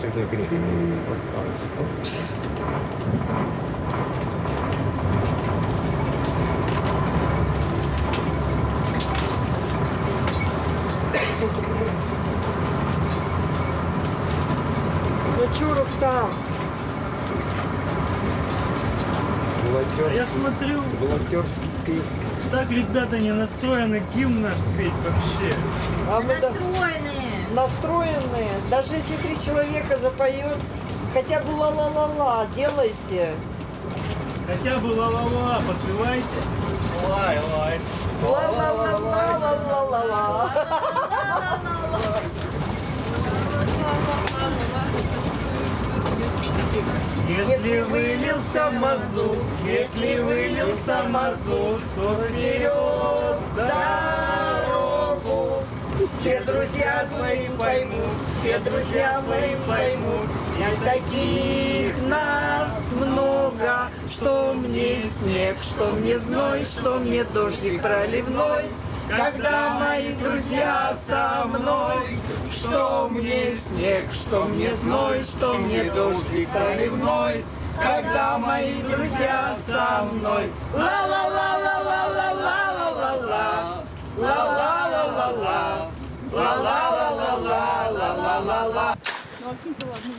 очередной гриф. Ну чё, Рустам? Я смотрю, Волонтерский песни. так ребята не настроены гимн наш петь вообще. А мы Настроенные. настроенные. Даже если 3 человека запоют, хотя бы ла-ла-ла-ла, делайте. Хотя бы ла-ла-ла, подпевайте. Лай. Ла-ла-ла-ла-ла-ла-ла-ла. Если вылился мазут, если вылился мазут, то вперед дорогу. Все друзья твои поймут, все друзья мои поймут. И таких нас много, что мне снег, что мне зной, что мне дождик проливной. Когда мои друзья со мной, что мне снег, что мне зной, что мне дождик проливной. Когда мои друзья со мной, ла-ла-ла-ла-ла-ла-ла-ла-ла, ла-ла-ла-ла-ла, ла-ла-ла-ла-ла-ла-ла-ла. Ну, вообще-то ладно.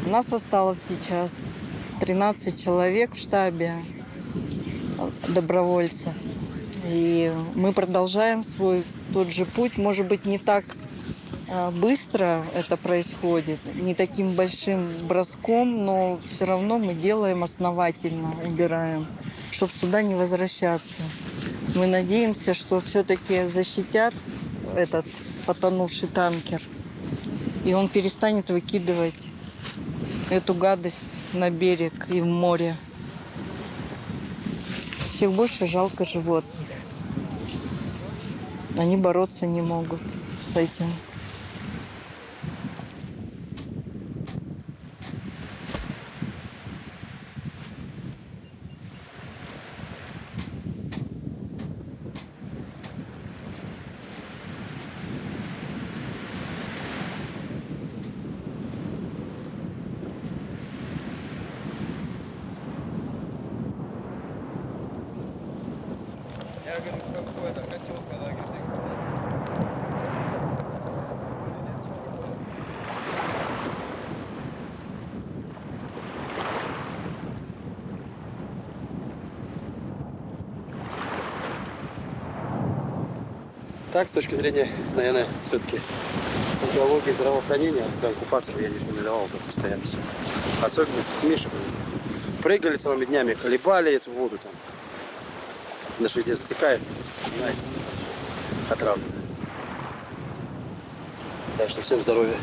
У нас осталось сейчас 13 человек в штабе добровольцев. И мы продолжаем свой тот же путь. Может быть, не так быстро это происходит, не таким большим броском, но все равно мы делаем основательно, убираем, чтобы сюда не возвращаться. Мы надеемся, что все-таки защитят этот потонувший танкер, и он перестанет выкидывать эту гадость на берег и в море. Всех больше жалко животных. Они бороться не могут с этим. Я говорю, какой-то котел, когда говорит, так, с точки зрения, наверное, все-таки экологии здравоохранения, там купаться я не рекомендовал, только постоянно все. Особенно с детьми, чтобы прыгали целыми днями, колебали эту воду там. Даже везде затекает, знаете, отравлено. Так что всем здоровья.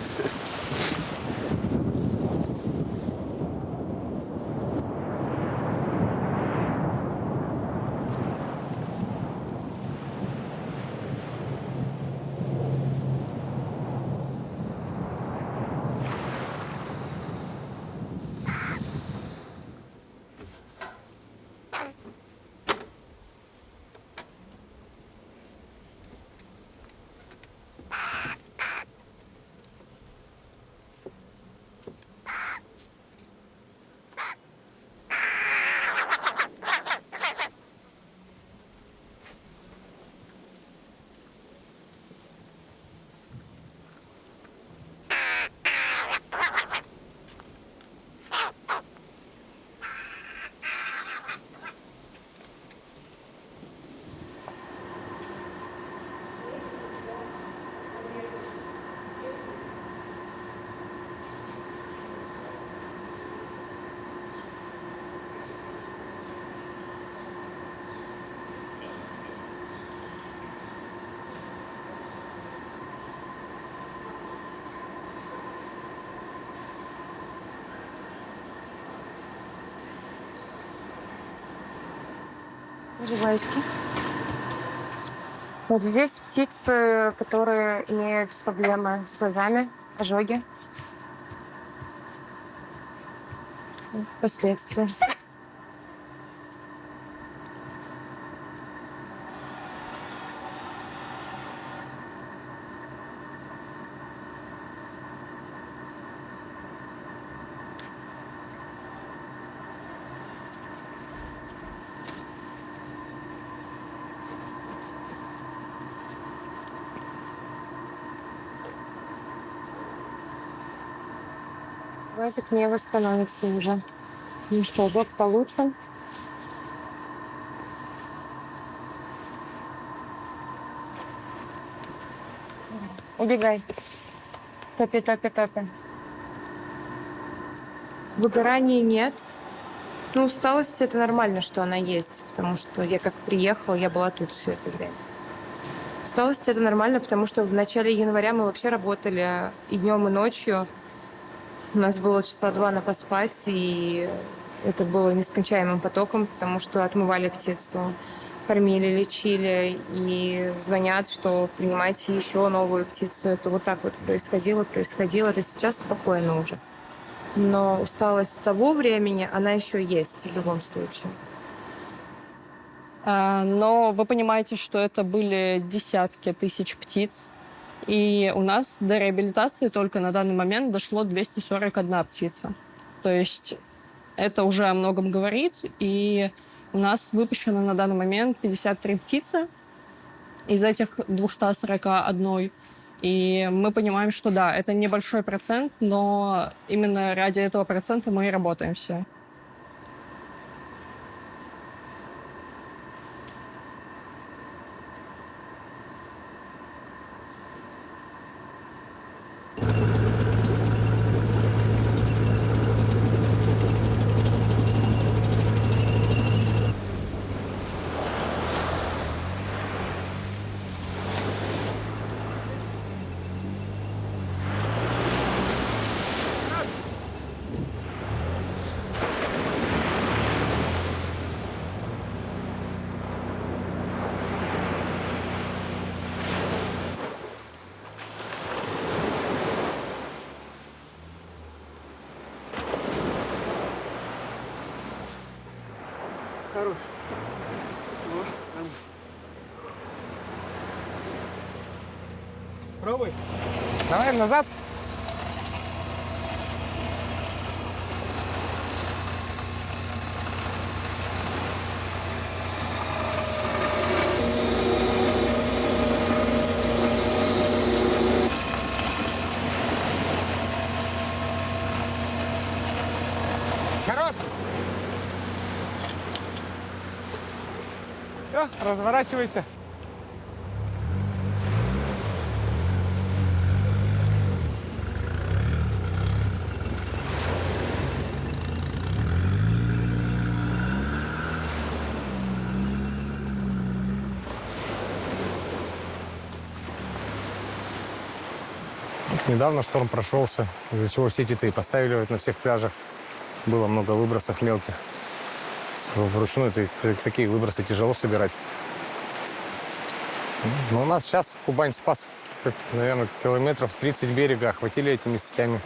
Живайки. Вот здесь птицы, которые имеют проблемы с глазами, ожоги. Последствия. Глазик не восстановится уже. Ну что, год получше. Убегай. Топи, топи, топи. Выгорания нет. Ну, усталость это нормально, что она есть, потому что я как приехала, я была тут все это время. Усталость это нормально, потому что в начале января мы вообще работали и днем, и ночью. У нас было часа 2 на поспать, и это было нескончаемым потоком, потому что отмывали птицу, кормили, лечили, и звонят, что принимайте еще новую птицу. Это вот так вот происходило. Это сейчас спокойно уже. Но усталость того времени, она еще есть в любом случае. Но вы понимаете, что это были десятки тысяч птиц. И у нас до реабилитации только на данный момент дошло 241 птица. То есть это уже о многом говорит. И у нас выпущено на данный момент 53 птицы из этих 241. И мы понимаем, что да, это небольшой процент, но именно ради этого процента мы и работаем все. Хорош. Пробуй. Давай назад. Хорош. Все, разворачивайся. Недавно шторм прошелся, из-за чего сети-то и поставили на всех пляжах. Было много выбросов мелких. Вручную такие выбросы тяжело собирать. Но у нас сейчас Кубань спас, наверное, километров 30 берега охватили этими сетями.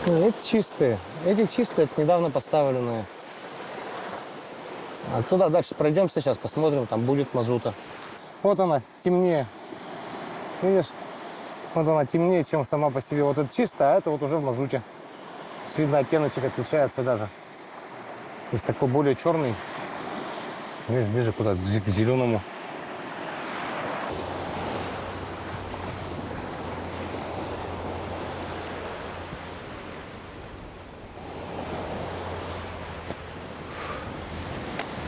Эти чистые, это недавно поставленные. Отсюда дальше пройдемся сейчас, посмотрим, там будет мазута. Вот она, темнее. Видишь? Вот она темнее, чем сама по себе. Вот это чисто, а это вот уже в мазуте. Видно, оттеночек отличается даже. Есть такой более черный. Здесь ближе куда-то к зеленому.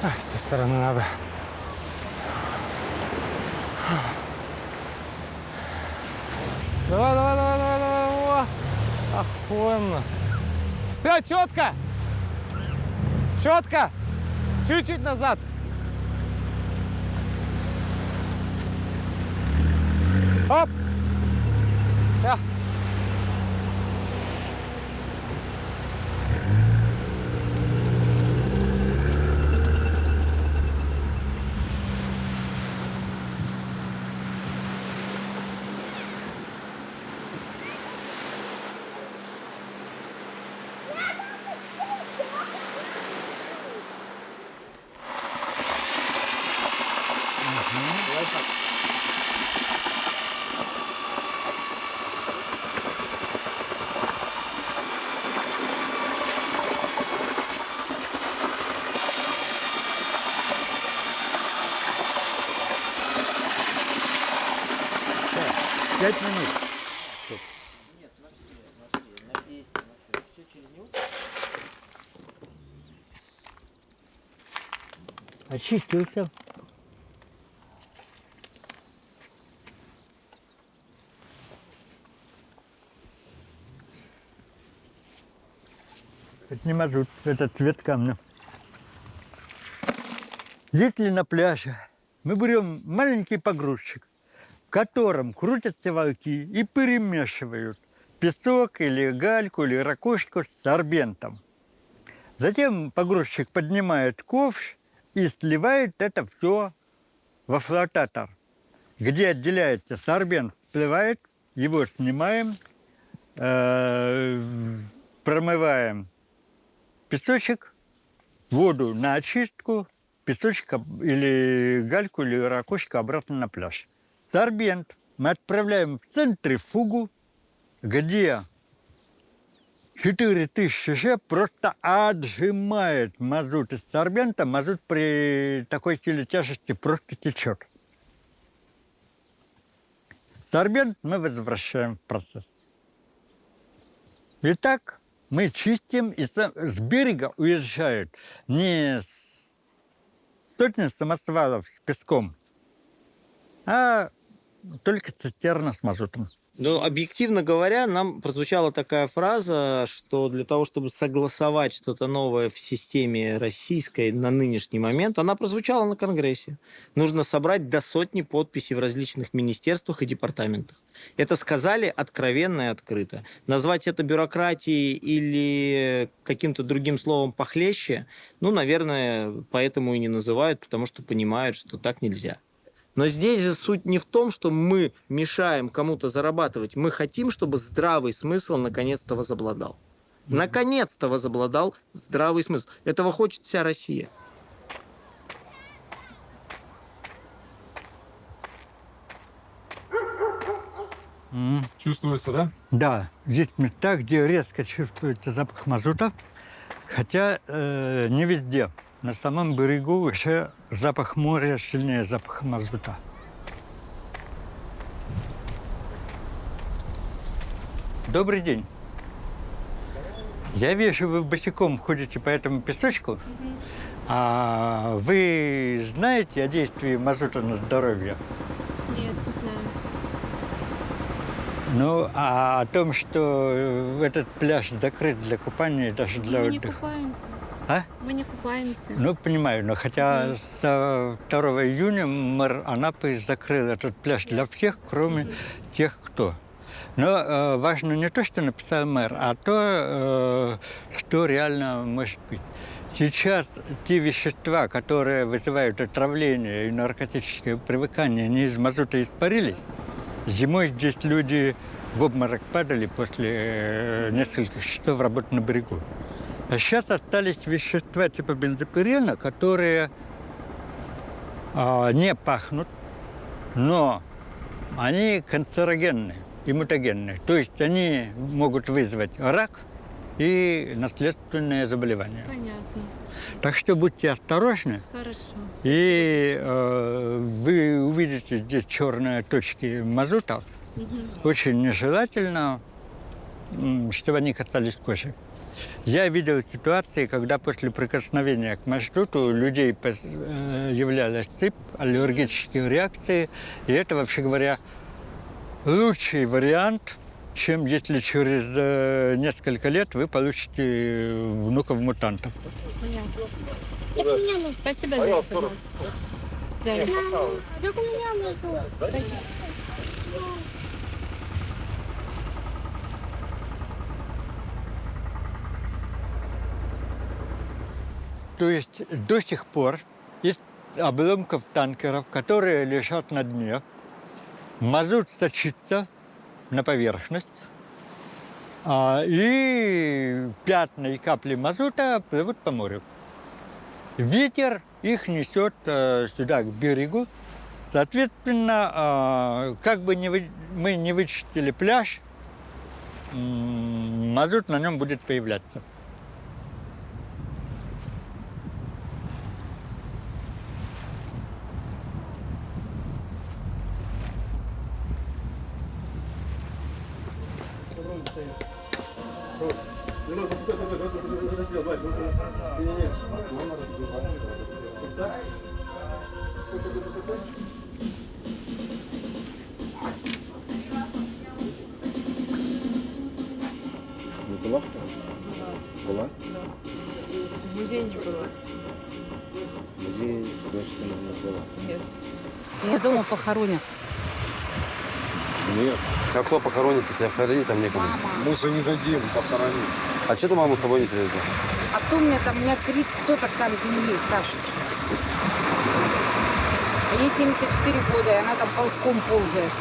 Со стороны надо. Давай, давай, давай, давай, давай. Охуенно. Все, четко. Четко. Чуть-чуть назад. Оп. Все. 5 минут. Очистился. Это не мазут, это цвет камня. Если на пляже мы берем маленький погрузчик, в котором крутятся волки и перемешивают песок или гальку или ракушку с сорбентом. Затем погрузчик поднимает ковш и сливает это все во флотатор, где отделяется сорбент, всплывает, его снимаем, промываем песочек, воду на очистку, песочек или гальку или ракушку обратно на пляж. Сорбент мы отправляем в центрифугу, где 4000 Ж просто отжимает мазут из сорбента. Мазут при такой силе тяжести просто течет. Сорбент мы возвращаем в процесс. Итак, мы чистим, и с берега уезжают не сотни самосвалов с песком, а только цистерна с мазутом. Ну, объективно говоря, нам прозвучала такая фраза, что для того, чтобы согласовать что-то новое в системе российской на нынешний момент, она прозвучала на Конгрессе. Нужно собрать до 100 подписей в различных министерствах и департаментах. Это сказали откровенно и открыто. Назвать это бюрократией или каким-то другим словом похлеще, ну, наверное, поэтому и не называют, потому что понимают, что так нельзя. Но здесь же суть не в том, что мы мешаем кому-то зарабатывать. Мы хотим, чтобы здравый смысл наконец-то возобладал. Наконец-то возобладал здравый смысл. Этого хочет вся Россия. Чувствуется, да? Да, есть места, где резко чувствуется запах мазута, хотя не везде. На самом берегу вообще запах моря сильнее запаха мазута. Добрый день. Я вижу, вы босиком ходите по этому песочку. А вы знаете о действии мазута на здоровье? Нет, не знаю. Ну, а о том, что этот пляж закрыт для купания и даже для Мы не отдыха? купаемся. А? Мы не купаемся. Ну, понимаю, но хотя с 2 июня мэр Анапы закрыл этот пляж для всех, кроме тех, кто. Но важно не то, что написал мэр, а то, что реально может быть. Сейчас те вещества, которые вызывают отравление и наркотическое привыкание, они из мазута испарились. Зимой здесь люди в обморок падали после нескольких часов работы на берегу. А сейчас остались вещества типа бензопирена, которые не пахнут, но они канцерогенные и мутагенные. То есть они могут вызвать рак и наследственные заболевания. Понятно. Так что будьте осторожны. Хорошо. И вы увидите здесь черные точки мазута. Очень нежелательно, чтобы они касались кожи. Я видел ситуации, когда после прикосновения к мазуту у людей являлась сыпь, аллергические реакции. И это, вообще говоря, лучший вариант, чем если через несколько лет вы получите внуков-мутантов. Понятно. Спасибо за информацию. До свидания. Так у меня мазут. То есть до сих пор из обломков танкеров, которые лежат на дне, мазут сочится на поверхность, и пятна и капли мазута плывут по морю. Ветер их несет сюда, к берегу. Соответственно, как бы мы не вычистили пляж, мазут на нем будет появляться. Не была? Была? В музее не было. Музей художественного не была. Нет. Я дома похоронят. Нет. А кто похоронит? Тебя хоронить там некуда. Мы же не дадим похоронить. А что ты маму с собой не привезла? А то у меня 30 соток там земли, Саша. А ей 74 года, и она там ползком ползает.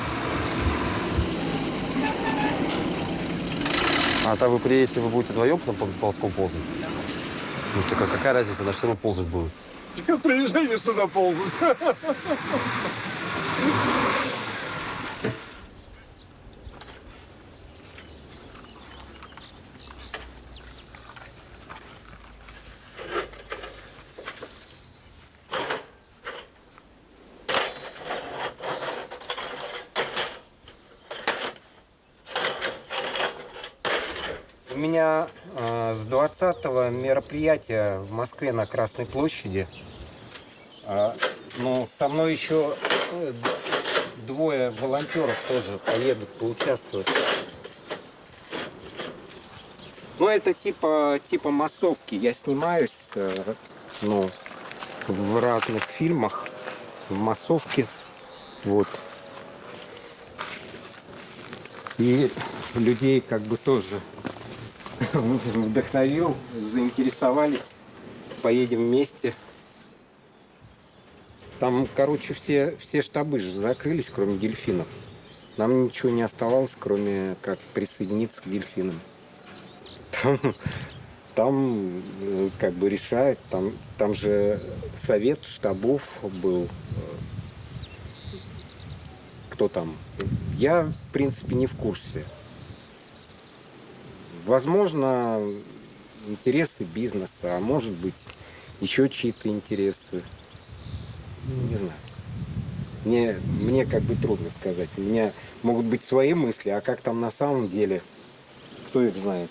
А там вы приедете, вы будете вдвоем потом по ползком ползать? Ну, так а какая разница, она все равно ползать будет. Так приезжай не сюда ползать. У меня с 20-го мероприятие в Москве на Красной площади. Ну, со мной еще двое волонтеров тоже поедут поучаствовать. Ну, это типа массовки. Я снимаюсь ну, в разных фильмах, в массовке. Вот. И людей как бы тоже вдохновил, заинтересовались, поедем вместе. Там, короче, все штабы же закрылись, кроме дельфинов. Нам ничего не оставалось, кроме как присоединиться к дельфинам. Там как бы решают, там же совет штабов был. Кто там? Я, в принципе, не в курсе. Возможно, интересы бизнеса, а может быть, еще чьи-то интересы. Не знаю. Мне как бы трудно сказать. У меня могут быть свои мысли, а как там на самом деле, кто их знает.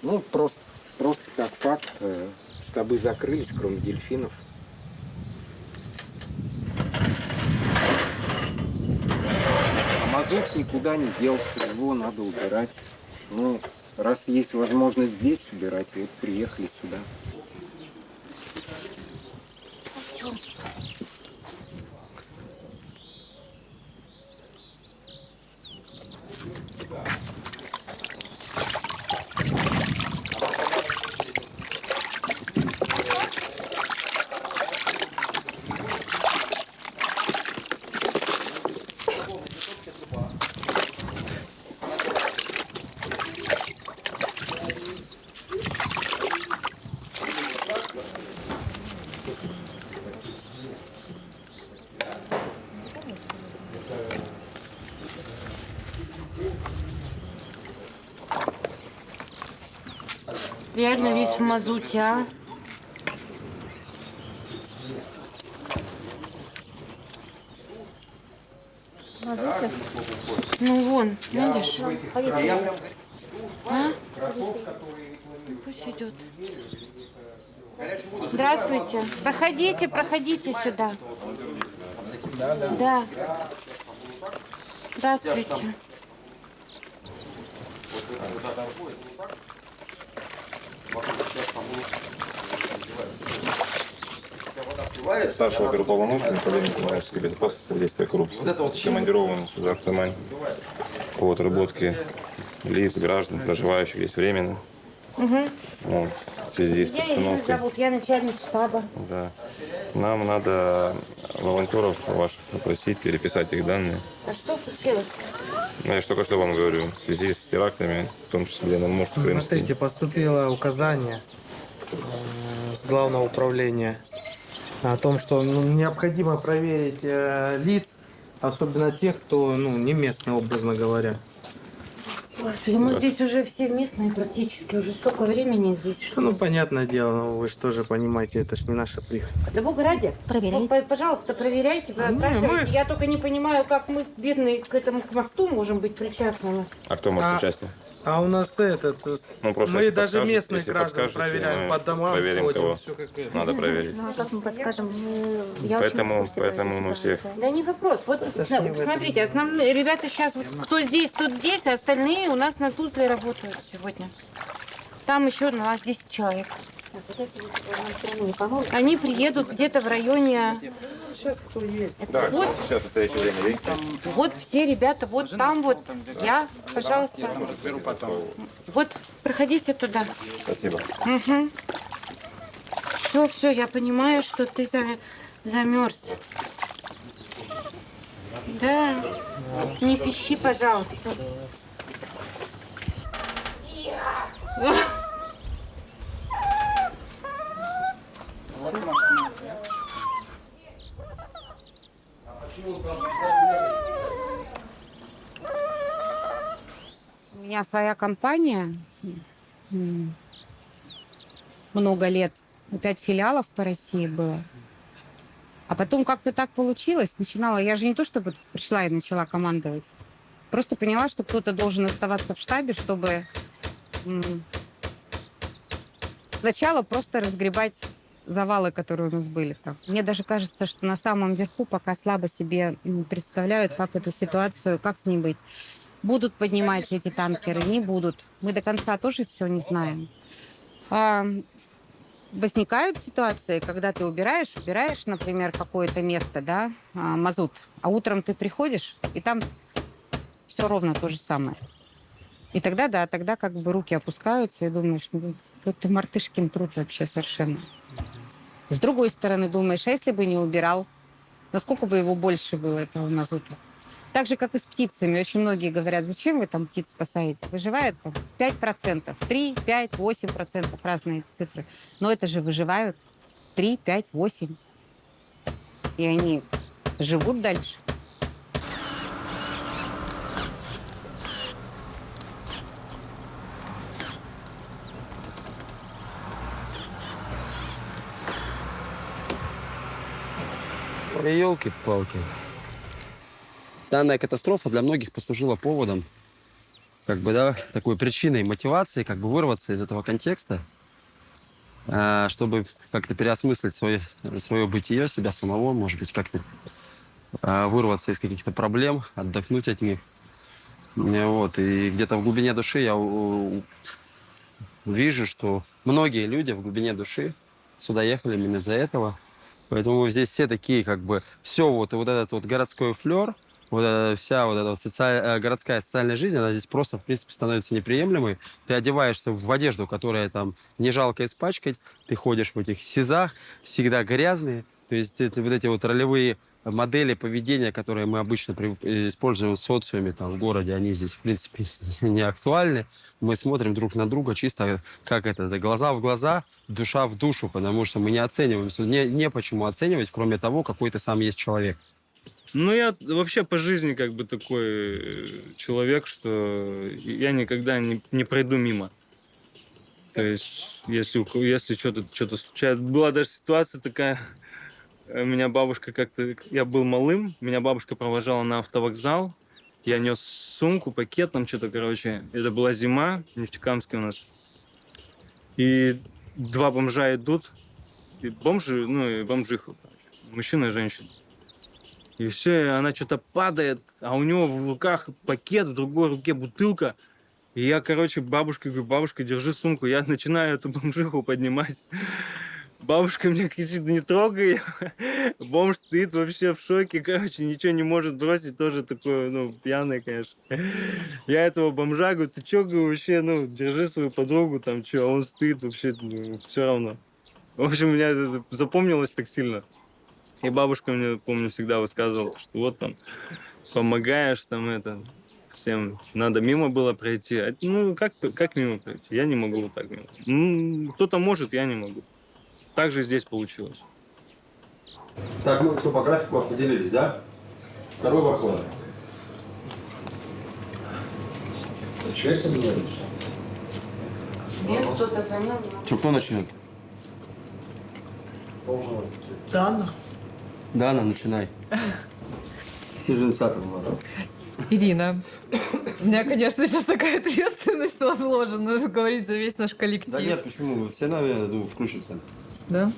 Ну, просто как факт, штабы закрылись, кроме дельфинов. Мазут никуда не делся, его надо убирать. Ну, раз есть возможность здесь убирать, вот приехали сюда. Реально весь в мазуте, а? Мазуте? Ну вон, видишь? А? Пусть идет. Здравствуйте. Проходите сюда. Да. Здравствуйте. Старшего оперуполномоченного управления экономической безопасности и действия коррупции. Командирован сюда, в Тамань, по отработке лиц, граждан, проживающих здесь временно. Угу. Вот, в связи с Я Ирина обстановкой. зовут, я начальник штаба. Да. Нам надо волонтеров ваших попросить переписать их данные. А что случилось? Ну, я же только что вам говорю, в связи с терактами, в том числе на Мурманск, Крымский. Смотрите, поступило указание с главного управления о том, что необходимо проверить лиц, особенно тех, кто не местный, образно говоря. Господи, мы здесь уже все местные практически, уже столько времени здесь. Что... Ну, понятное дело, но вы же тоже понимаете, это ж не наша прихоть. Да бога ради. Проверяйте. Пожалуйста, проверяйте, спрашивайте. Я только не понимаю, как мы, бедные, к этому к мосту можем быть причастными. А кто может участвовать? А у нас этот, Ну, просто мы если даже подскажете, местных если граждан подскажете, проверяем, мы по домам проверим, ходим, кого все как это. надо проверить. Ну, а как мы подскажем? Я Поэтому очень в курсе мы этой всех... ситуации. Да не вопрос. Вот, смотрите, основные ребята сейчас, вот, кто здесь, тот здесь, а остальные у нас на Тузле работают сегодня. Там еще у нас 10 человек. Они приедут где-то в районе... Сейчас кто есть. Да, Вот. сейчас в настоящее время есть. Вот все ребята, вот там вот. Я, пожалуйста. Разберу потом. Вот, проходите туда. Спасибо. Угу. Все, я понимаю, что ты замерз. Да. Не пищи, пожалуйста. У меня своя компания. Много лет. 5 филиалов по России было. А потом как-то так получилось. Я же не то, чтобы пришла и начала командовать. Просто поняла, что кто-то должен оставаться в штабе, чтобы сначала просто разгребать завалы, которые у нас были там. Мне даже кажется, что на самом верху пока слабо себе представляют, как эту ситуацию, как с ней быть. Будут поднимать эти танкеры, не будут. Мы до конца тоже все не знаем. Возникают ситуации, когда ты убираешь, например, какое-то место, да, мазут, а утром ты приходишь, и там все ровно то же самое. И тогда, да, как бы руки опускаются, и думаешь, ну, это мартышкин труд вообще совершенно. С другой стороны думаешь, а если бы не убирал, насколько бы его больше было, этого мазута? Так же, как и с птицами. Очень многие говорят, зачем вы там птиц спасаете? Выживает там 5%, 3, 5, 8%, разные цифры. Но это же выживают 3, 5, 8. И они живут дальше. Елки-палки. Данная катастрофа для многих послужила поводом, как бы, да, такой причиной мотивации, как бы вырваться из этого контекста, чтобы как-то переосмыслить свое бытие, себя самого, может быть, как-то вырваться из каких-то проблем, отдохнуть от них. Вот. И где-то в глубине души я вижу, что многие люди в глубине души сюда ехали именно из-за этого. Поэтому здесь все такие, как бы, все вот этот вот городской флер, вся вот эта вот городская социальная жизнь, она здесь просто, в принципе, становится неприемлемой. Ты одеваешься в одежду, которая там не жалко испачкать, ты ходишь в этих сизах, всегда грязные. То есть вот эти вот ролевые модели поведения, которые мы обычно используем в социуме, там, в городе, они здесь, в принципе, не актуальны. Мы смотрим друг на друга чисто как это глаза в глаза, душа в душу, потому что мы не оцениваем, не почему оценивать, кроме того, какой ты сам есть человек. Ну, я вообще по жизни как бы такой человек, что я никогда не пройду мимо. То есть, если что-то случается... Была даже ситуация такая, меня бабушка как-то... Я был малым, меня бабушка провожала на автовокзал, я нес сумку, пакет, там что-то, короче. Это была зима, в Нефтекамске у нас. И 2 бомжа идут, и бомжи, ну, и бомжиха, короче, мужчина и женщина. И все, и она что-то падает, а у него в руках пакет, в другой руке бутылка. И я, короче, бабушке говорю, бабушка, держи сумку. Я начинаю эту бомжиху поднимать. Бабушка мне кричит, не трогай. Бомж стоит вообще в шоке, короче, ничего не может бросить. Тоже такой, ну, пьяный, конечно. Я этого бомжа говорю, ты что, говорю, вообще, ну, держи свою подругу, там, что, а он стоит вообще, ну, все равно. В общем, меня это запомнилось так сильно. И бабушка мне, помню, всегда высказывала, что вот там помогаешь, там это, всем надо мимо было пройти. Ну, как мимо пройти? Я не могу вот так мимо. Ну, кто-то может, я не могу. Так же здесь получилось. Так, ну что, по графику определились, да? Второй вагон. Человек себе говорит, что? Нет, кто-то звонил. Что, кто начнет? Дана. Дана, начинай. Ты же инициатор была, да? Ирина, у меня, конечно, сейчас такая ответственность возложена, говорить за весь наш коллектив. Да нет, почему? Все, наверное, думаю, включатся. Да?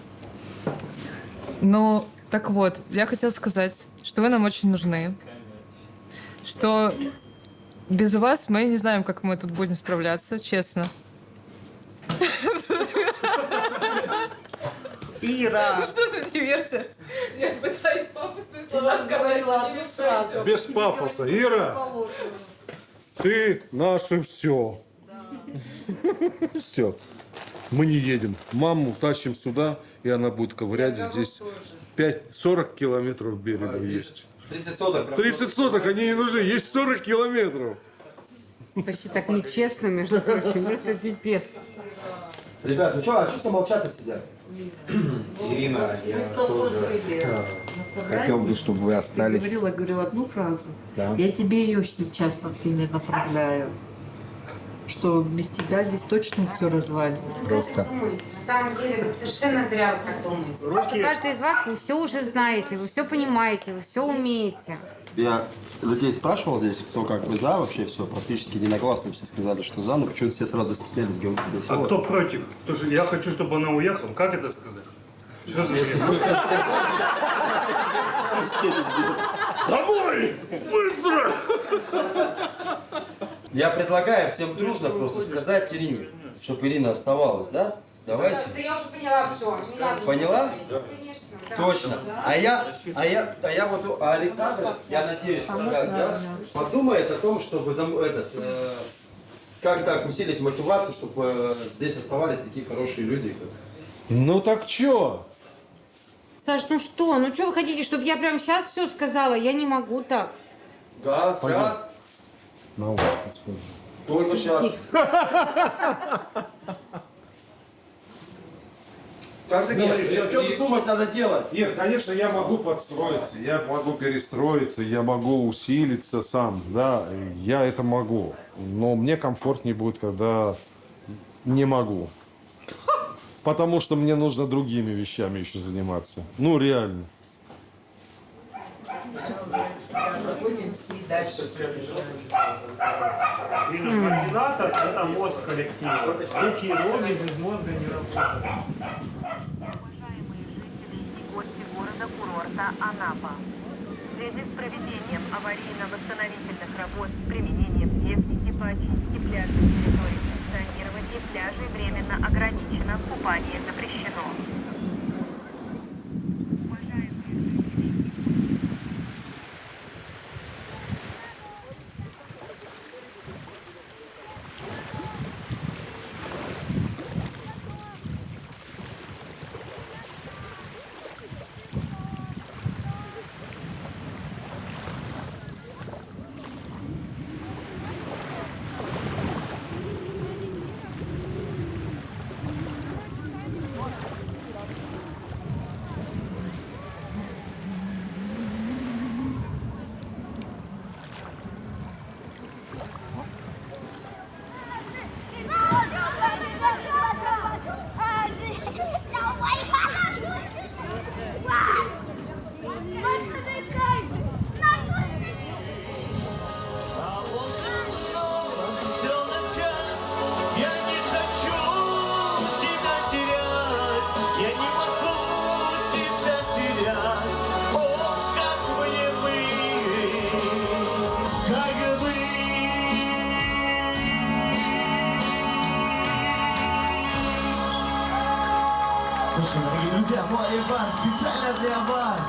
Ну, так вот, я хотела сказать, что вы нам очень нужны. Что без вас мы не знаем, как мы тут будем справляться, честно. Ира! Что за диверсия? Я пытаюсь пафосные слова сказать, но не без фразы. Без пафоса. Ира, ты наше все. Все. Мы не едем. Маму тащим сюда, и она будет ковырять здесь. 40 километров берега есть. 30 соток. 30 соток, они не нужны. Есть 40 километров. Почти так нечестно, между прочим. Просто пипец. Ребят, ну что, а что все молчат-то сидят? Ирина, я Мы с тобой были на собрании. хотел бы, чтобы вы остались. Я говорю одну фразу. Да. Я тебе ее сейчас вот тебе направляю. Что без тебя здесь точно все развалится. Просто. На самом деле вы совершенно зря вот так думаете. Потому что каждый из вас, вы все уже знаете, вы все понимаете, вы все умеете. Я людей спрашивал здесь, кто как бы за, вообще все, практически единогласно все сказали, что за, но почему-то все сразу стеснялись говорить себе А кто против? Тоже я хочу, чтобы она уехала. Как это сказать? Что за Домой! Быстро! Я предлагаю всем дружно просто сказать Ирине, чтобы Ирина оставалась, да? Давайте. Да я уже поняла все. Поняла? Конечно. Да. Точно. А Александр, я надеюсь, подумает о том, чтобы как так усилить мотивацию, чтобы здесь оставались такие хорошие люди. Ну так чё? Саш, ну что вы хотите, чтобы я прямо сейчас все сказала? Я не могу так. Да, сейчас. На ушко сходи. Только сейчас. Как ты говоришь, что тут думать надо делать? Нет, конечно, я могу подстроиться, я могу перестроиться, я могу усилиться сам, да, я это могу. Но мне комфортнее будет, когда не могу. Потому что мне нужно другими вещами еще заниматься. Ну, реально. Заботимся и дальше. Организатор – это мозг коллектива. Руки и ноги без мозга не работают. Гости города-курорта Анапа. В связи с проведением аварийно-восстановительных работ с применением техники по очистке пляжных территорий, санирование пляжей временно ограничено, купание запрещено. Ну что, дорогие друзья, море бар специально для вас.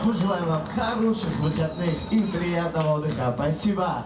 Мы желаем вам хороших выходных и приятного отдыха. Спасибо.